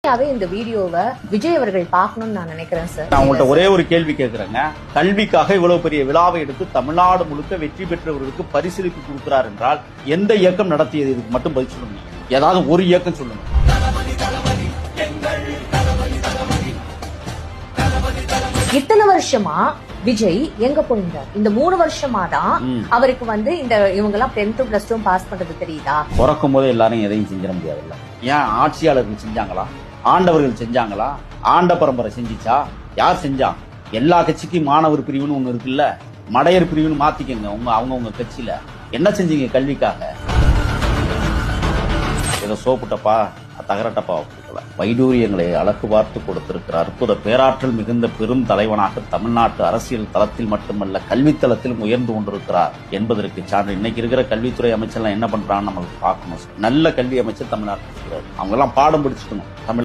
இந்த வீடியோவை விஜய் அவர்கள் பார்க்கணும்னு நான் நினைக்கிறேன் சார். நான் உங்கள்ட்ட ஒரே ஒரு கேள்வி கேட்கிறேங்க. கல்விக்காக இவ்வளவு பெரிய விழாவை எடுத்து தமிழ்நாடு முழுக்க வெற்றி பெற்றவர்களுக்கு பரிசீலிப்பு கொடுக்கிறார் என்றால் எந்த இயக்கம் நடத்தியது? இதுக்கு மட்டும் பதில் சொல்லுங்க. ஏதாவது ஒரு இயக்கம் சொல்லுங்க. இத்தனை வருஷமா விஜய் எங்க போயிருந்தார்? இந்த 3 வருஷமா தான் அவருக்கு இந்த இவங்க எல்லாம் 10th + 2 பாஸ் பண்றது தெரியுதா? பிறக்கும் போதே எல்லாரும் எதையும் செஞ்சிட முடியாதுல்ல. ஏன் ஆட்சியாளர்கள் செஞ்சாங்களா? ஆண்டவர்கள் செஞ்சாங்களா? ஆண்ட பரம்பரை செஞ்சிச்சா? யார் செஞ்சா? எல்லா கட்சிக்கும் மாணவர் பிரிவுன்னு ஒண்ணு இருக்குல்ல, மடையர் பிரிவுன்னு மாத்திக்கங்க. அவங்க கட்சியில என்ன செஞ்சீங்க கல்விக்காக? ஏதோ சோப்புட்டப்பா தகரட்டப்பா கொடுக்கல. வைடூரியங்களை அழகு பார்த்து கொடுத்திருக்கிற அற்புத பேராற்றல் மிகுந்த பெரும் தலைவனாக தமிழ்நாட்டு அரசியல் தளத்தில் மட்டுமல்ல கல்வி தளத்திலும் உயர்ந்து கொண்டிருக்கிறார் என்பதற்கு சான்று. இன்னைக்கு இருக்கிற கல்வித்துறை அமைச்சர்லாம் என்ன பண்றான்னு நமக்கு பார்க்கணும். நல்ல கல்வி அமைச்சர் தமிழ்நாட்டில் இருக்கிறார். அவங்க எல்லாம் பாடம் படிச்சுக்கணும். தமிழ்